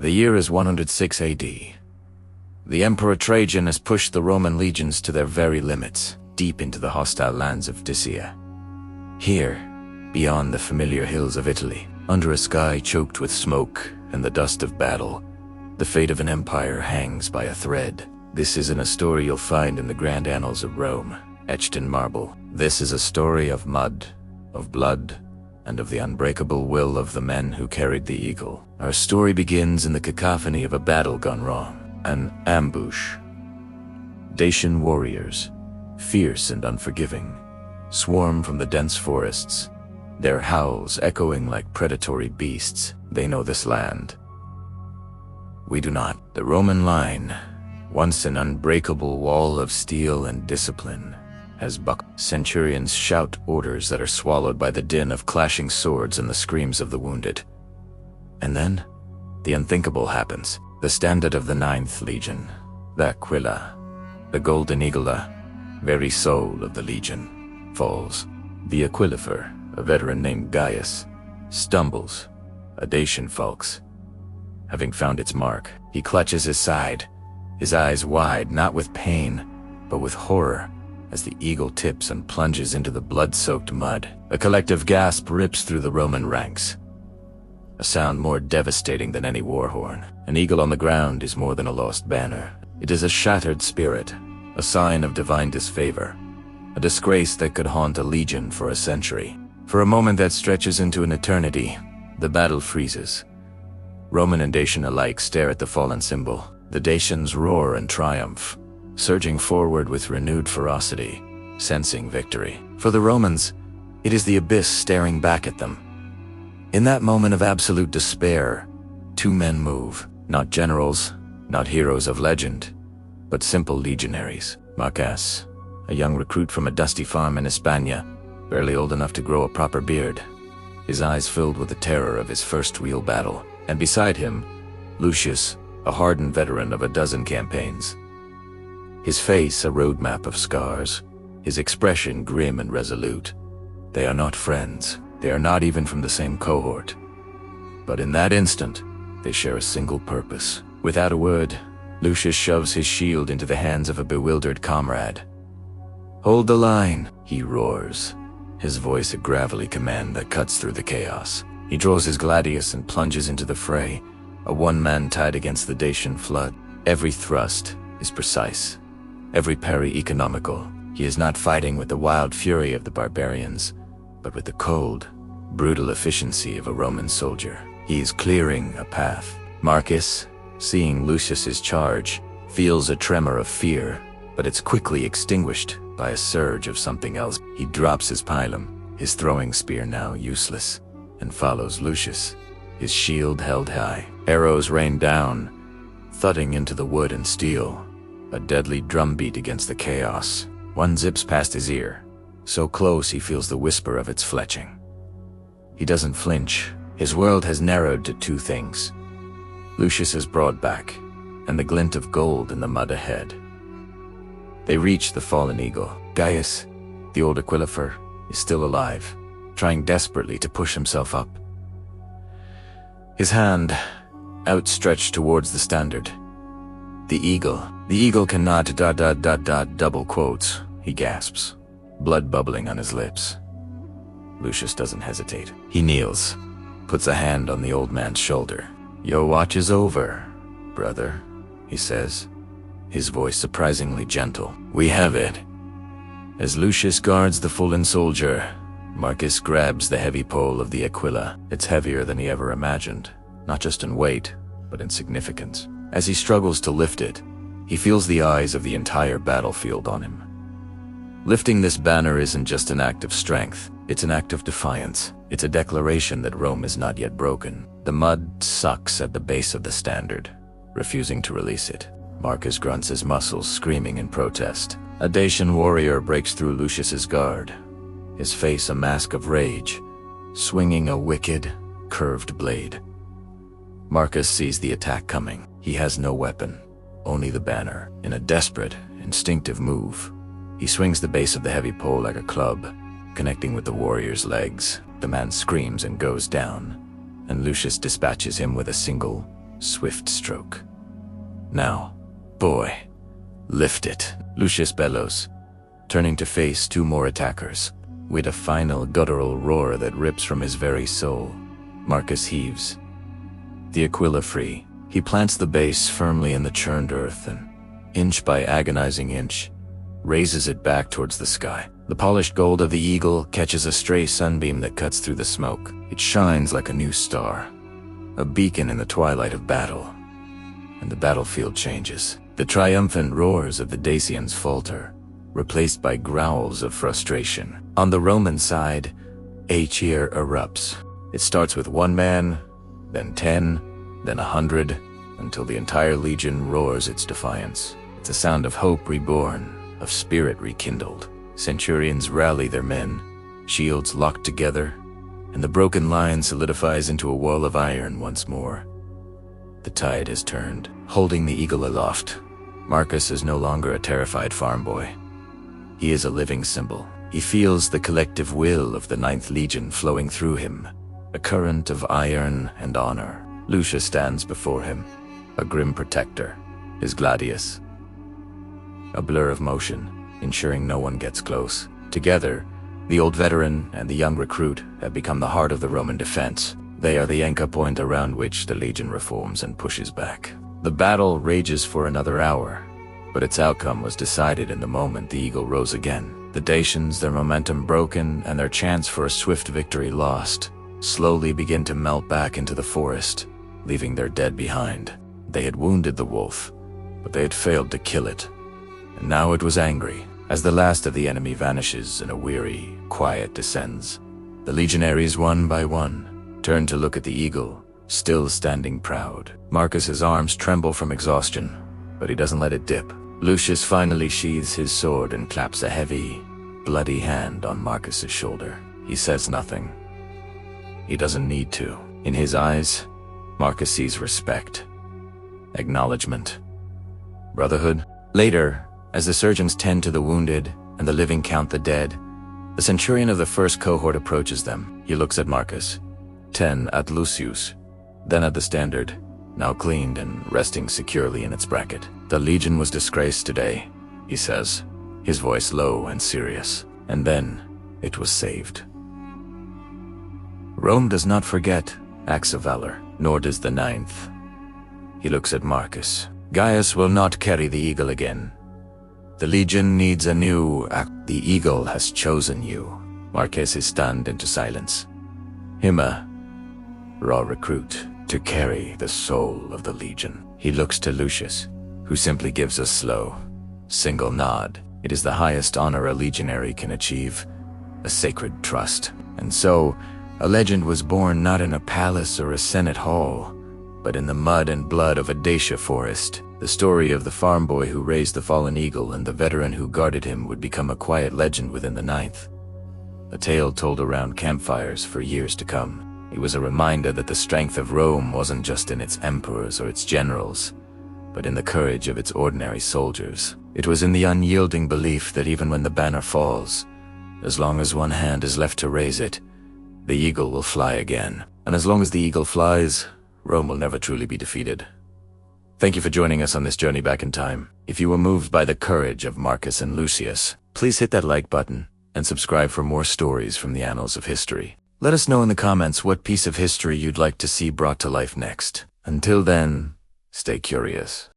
The year is 106 AD. The Emperor Trajan has pushed the Roman legions to their very limits, deep into the hostile lands of Dacia. Here, beyond the familiar hills of Italy, under a sky choked with smoke and the dust of battle, the fate of an empire hangs by a thread. This isn't a story you'll find in the grand annals of Rome, etched in marble. This is a story of mud, of blood, and of the unbreakable will of the men who carried the eagle. Our story begins in the cacophony of a battle gone wrong, an ambush. Dacian warriors, fierce and unforgiving, swarm from the dense forests, their howls echoing like predatory beasts. They know this land. We do not. The Roman line, once an unbreakable wall of steel and discipline, has buckled. Centurions shout orders that are swallowed by the din of clashing swords and the screams of the wounded. And then, the unthinkable happens. The standard of the 9th Legion, the Aquila, the Golden Eagle, very soul of the legion, falls. The Aquilifer, a veteran named Gaius, stumbles, a Dacian falx. Having found its mark, he clutches his side, his eyes wide, not with pain, but with horror, as the eagle tips and plunges into the blood-soaked mud. A collective gasp rips through the Roman ranks, a sound more devastating than any war horn. An eagle on the ground is more than a lost banner. It is a shattered spirit, a sign of divine disfavor, a disgrace that could haunt a legion for a century. For a moment that stretches into an eternity, the battle freezes. Roman and Dacian alike stare at the fallen symbol. The Dacians roar in triumph, surging forward with renewed ferocity, sensing victory. For the Romans, it is the abyss staring back at them. In that moment of absolute despair, two men move, not generals, not heroes of legend, but simple legionaries. Marcus, a young recruit from a dusty farm in Hispania, barely old enough to grow a proper beard, his eyes filled with the terror of his first real battle. And beside him, Lucius, a hardened veteran of a dozen campaigns. His face a roadmap of scars, his expression grim and resolute. They are not friends. They are not even from the same cohort. But in that instant, they share a single purpose. Without a word, Lucius shoves his shield into the hands of a bewildered comrade. "Hold the line," he roars, his voice a gravelly command that cuts through the chaos. He draws his gladius and plunges into the fray, a one-man tide against the Dacian flood. Every thrust is precise, every parry economical. He is not fighting with the wild fury of the barbarians, but with the cold, brutal efficiency of a Roman soldier. He is clearing a path. Marcus, seeing Lucius's charge, feels a tremor of fear, but it's quickly extinguished by a surge of something else. He drops his pilum, his throwing spear now useless, and follows Lucius, his shield held high. Arrows rain down, thudding into the wood and steel, a deadly drumbeat against the chaos. One zips past his ear, so close he feels the whisper of its fletching. He doesn't flinch. His world has narrowed to two things: Lucius's broad back, and the glint of gold in the mud ahead. They reach the fallen eagle. Gaius, the old Aquilifer, is still alive, trying desperately to push himself up. His hand outstretched towards the standard. The eagle cannot ... double quotes, he gasps, blood bubbling on his lips. Lucius doesn't hesitate. He kneels, puts a hand on the old man's shoulder. "Your watch is over, brother," he says, his voice surprisingly gentle. "We have it." As Lucius guards the fallen soldier, Marcus grabs the heavy pole of the Aquila. It's heavier than he ever imagined, not just in weight, but in significance. As he struggles to lift it, he feels the eyes of the entire battlefield on him. Lifting this banner isn't just an act of strength, it's an act of defiance. It's a declaration that Rome is not yet broken. The mud sucks at the base of the standard, refusing to release it. Marcus grunts his muscles, screaming in protest. A Dacian warrior breaks through Lucius's guard, his face a mask of rage, swinging a wicked, curved blade. Marcus sees the attack coming. He has no weapon, only the banner. In a desperate, instinctive move, he swings the base of the heavy pole like a club, connecting with the warrior's legs. The man screams and goes down, and Lucius dispatches him with a single, swift stroke. Now, boy, lift it, Lucius bellows, turning to face two more attackers. With a final guttural roar that rips from his very soul, Marcus heaves. The Aquila free, he plants the base firmly in the churned earth and, inch by agonizing inch, raises it back towards the sky. The polished gold of the eagle catches a stray sunbeam that cuts through the smoke. It shines like a new star, a beacon in the twilight of battle. And the battlefield changes. The triumphant roars of the Dacians falter, replaced by growls of frustration. On the Roman side, a cheer erupts. It starts with one man, then 10, then 100, until the entire legion roars its defiance. It's a sound of hope reborn, of spirit rekindled. Centurions rally their men, shields locked together, and the broken line solidifies into a wall of iron once more. The tide has turned. Holding the eagle aloft, Marcus is no longer a terrified farm boy. He is a living symbol. He feels the collective will of the 9th Legion flowing through him, a current of iron and honor. Lucius stands before him, a grim protector, his gladius. A blur of motion, ensuring no one gets close. Together, the old veteran and the young recruit have become the heart of the Roman defense. They are the anchor point around which the legion reforms and pushes back. The battle rages for another hour, but its outcome was decided in the moment the eagle rose again. The Dacians, their momentum broken and their chance for a swift victory lost, slowly begin to melt back into the forest, leaving their dead behind. They had wounded the wolf, but they had failed to kill it, and now it was angry. As the last of the enemy vanishes and a weary quiet descends, the legionaries one by one turn to look at the eagle, still standing proud. Marcus's arms tremble from exhaustion, but he doesn't let it dip. Lucius finally sheathes his sword and claps a heavy, bloody hand on Marcus's shoulder. He says nothing. He doesn't need to. In his eyes, Marcus sees respect, acknowledgement, brotherhood. Later, as the surgeons tend to the wounded and the living count the dead, the centurion of the first cohort approaches them. He looks at Marcus, 10 at Lucius, then at the standard, now cleaned and resting securely in its bracket. The legion was disgraced today, he says, his voice low and serious. And then it was saved. Rome does not forget acts of valor, nor does the 9th. He looks at Marcus. Gaius will not carry the eagle again. The legion needs a new act. The eagle has chosen you. Marcus is stunned into silence. Him a raw recruit to carry the soul of the legion. He looks to Lucius, who simply gives a slow, single nod. It is the highest honor a legionary can achieve, a sacred trust. And so, a legend was born not in a palace or a senate hall, but in the mud and blood of a Dacia forest. The story of the farm boy who raised the fallen eagle and the veteran who guarded him would become a quiet legend within the 9th. A tale told around campfires for years to come. It was a reminder that the strength of Rome wasn't just in its emperors or its generals, but in the courage of its ordinary soldiers. It was in the unyielding belief that even when the banner falls, as long as one hand is left to raise it, the eagle will fly again. And as long as the eagle flies, Rome will never truly be defeated. Thank you for joining us on this journey back in time. If you were moved by the courage of Marcus and Lucius, please hit that like button and subscribe for more stories from the annals of history. Let us know in the comments what piece of history you'd like to see brought to life next. Until then, stay curious.